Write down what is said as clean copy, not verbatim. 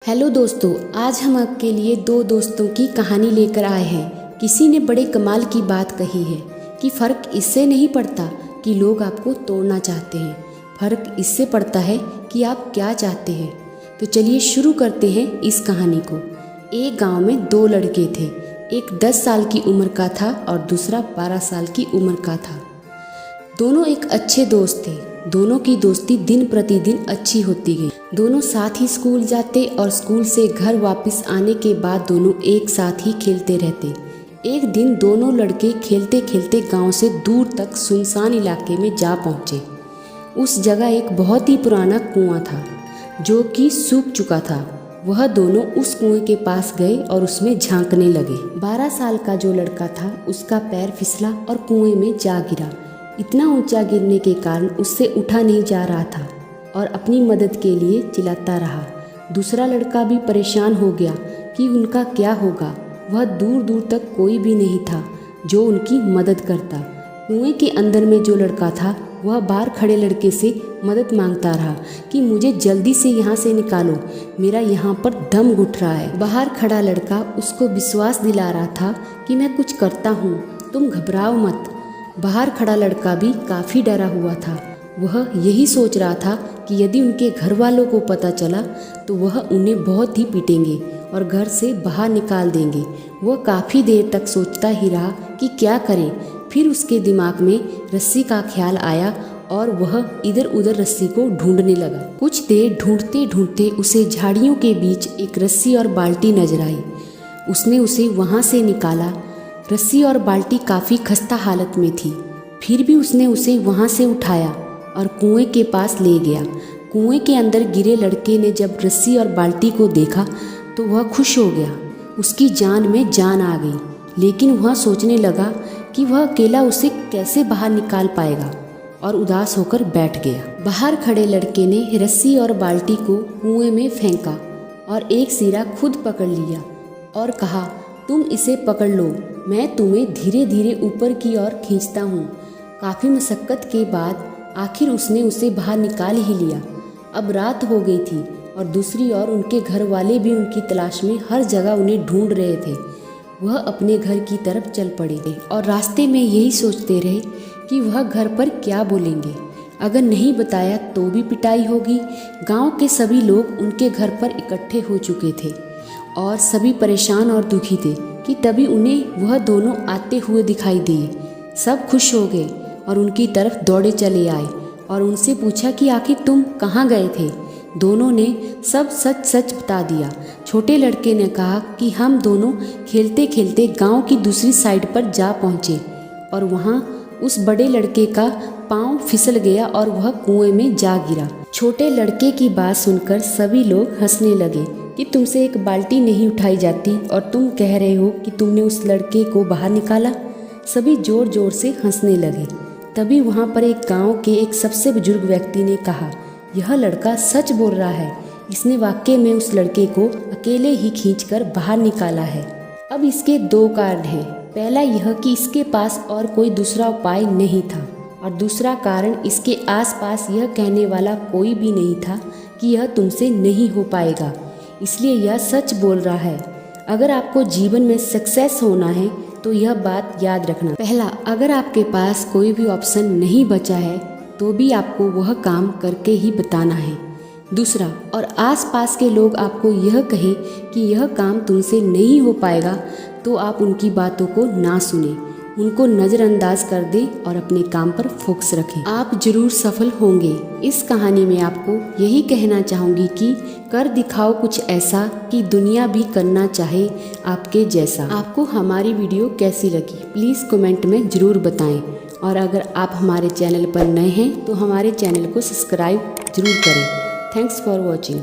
Hello दोस्तों, आज हम आपके लिए दो दोस्तों की कहानी लेकर आए हैं। किसी ने बड़े कमाल की बात कही है कि फ़र्क इससे नहीं पड़ता कि लोग आपको तोड़ना चाहते हैं, फ़र्क इससे पड़ता है कि आप क्या चाहते हैं। तो चलिए शुरू करते हैं इस कहानी को। एक गांव में दो लड़के थे। एक 10 साल की उम्र का था और दूसरा 12 साल की उम्र का था। दोनों एक अच्छे दोस्त थे। दोनों की दोस्ती दिन प्रतिदिन अच्छी होती गई। दोनों साथ ही स्कूल जाते और स्कूल से घर वापस आने के बाद दोनों एक साथ ही खेलते रहते। एक दिन दोनों लड़के खेलते खेलते गांव से दूर तक सुनसान इलाके में जा पहुंचे। उस जगह एक बहुत ही पुराना कुआं था जो कि सूख चुका था। वह दोनों उस कुएं के पास गए और उसमें झांकने लगे। 12 साल का जो लड़का था उसका पैर फिसला और कुएं में जा गिरा। इतना ऊंचा गिरने के कारण उससे उठा नहीं जा रहा था और अपनी मदद के लिए चिल्लाता रहा। दूसरा लड़का भी परेशान हो गया कि उनका क्या होगा। वह दूर दूर तक कोई भी नहीं था जो उनकी मदद करता। कुएं के अंदर में जो लड़का था वह बाहर खड़े लड़के से मदद मांगता रहा कि मुझे जल्दी से यहाँ से निकालो, मेरा यहाँ पर दम घुट रहा है। बाहर खड़ा लड़का उसको विश्वास दिला रहा था कि मैं कुछ करता हूँ, तुम घबराओ मत। बाहर खड़ा लड़का भी काफ़ी डरा हुआ था। वह यही सोच रहा था कि यदि उनके घर वालों को पता चला तो वह उन्हें बहुत ही पीटेंगे और घर से बाहर निकाल देंगे। वह काफ़ी देर तक सोचता ही रहा कि क्या करे। फिर उसके दिमाग में रस्सी का ख्याल आया और वह इधर उधर रस्सी को ढूंढने लगा। कुछ देर ढूंढते ढूंढते उसे झाड़ियों के बीच एक रस्सी और बाल्टी नजर आई। उसने उसे वहाँ से निकाला। रस्सी और बाल्टी काफ़ी खस्ता हालत में थी, फिर भी उसने उसे वहाँ से उठाया और कुएं के पास ले गया। कुएं के अंदर गिरे लड़के ने जब रस्सी और बाल्टी को देखा तो वह खुश हो गया। उसकी जान में जान आ गई, लेकिन वह सोचने लगा कि वह अकेला उसे कैसे बाहर निकाल पाएगा और उदास होकर बैठ गया। बाहर खड़े लड़के ने रस्सी और बाल्टी को कुएं में फेंका और एक सिरा खुद पकड़ लिया और कहा, तुम इसे पकड़ लो, मैं तुम्हें धीरे धीरे ऊपर की ओर खींचता हूँ। काफ़ी मशक्क़त के बाद आखिर उसने उसे बाहर निकाल ही लिया। अब रात हो गई थी और दूसरी ओर उनके घर वाले भी उनकी तलाश में हर जगह उन्हें ढूंढ रहे थे। वह अपने घर की तरफ चल पड़े और रास्ते में यही सोचते रहे कि वह घर पर क्या बोलेंगे। अगर नहीं बताया तो भी पिटाई होगी। गांव के सभी लोग उनके घर पर इकट्ठे हो चुके थे और सभी परेशान और दुखी थे कि तभी उन्हें वह दोनों आते हुए दिखाई दिए। सब खुश हो गए और उनकी तरफ दौड़े चले आए और उनसे पूछा कि आखिर तुम कहाँ गए थे। दोनों ने सब सच सच बता दिया। छोटे लड़के ने कहा कि हम दोनों खेलते खेलते गांव की दूसरी साइड पर जा पहुँचे और वहाँ उस बड़े लड़के का पाँव फिसल गया और वह कुएं में जा गिरा। छोटे लड़के की बात सुनकर सभी लोग हंसने लगे कि तुमसे एक बाल्टी नहीं उठाई जाती और तुम कह रहे हो कि तुमने उस लड़के को बाहर निकाला। सभी जोर जोर से हंसने लगे। तभी वहाँ पर एक गांव के एक सबसे बुजुर्ग व्यक्ति ने कहा, यह लड़का सच बोल रहा है, इसने वाकई में उस लड़के को अकेले ही खींचकर बाहर निकाला है। अब इसके दो कारण हैं। पहला यह कि इसके पास और कोई दूसरा उपाय नहीं था और दूसरा कारण इसके आसपास यह कहने वाला कोई भी नहीं था कि यह तुमसे नहीं हो पाएगा, इसलिए यह सच बोल रहा है। अगर आपको जीवन में सक्सेस होना है तो यह बात याद रखना। पहला, अगर आपके पास कोई भी ऑप्शन नहीं बचा है तो भी आपको वह काम करके ही बताना है। दूसरा, और आसपास के लोग आपको यह कहें कि यह काम तुमसे नहीं हो पाएगा तो आप उनकी बातों को ना सुने, उनको नज़रअंदाज कर दें और अपने काम पर फोकस रखें। आप जरूर सफल होंगे। इस कहानी में आपको यही कहना चाहूँगी कि कर दिखाओ कुछ ऐसा कि दुनिया भी करना चाहे आपके जैसा। आपको हमारी वीडियो कैसी लगी प्लीज़ कमेंट में ज़रूर बताएं और अगर आप हमारे चैनल पर नए हैं तो हमारे चैनल को सब्सक्राइब जरूर करें। Thanks for watching.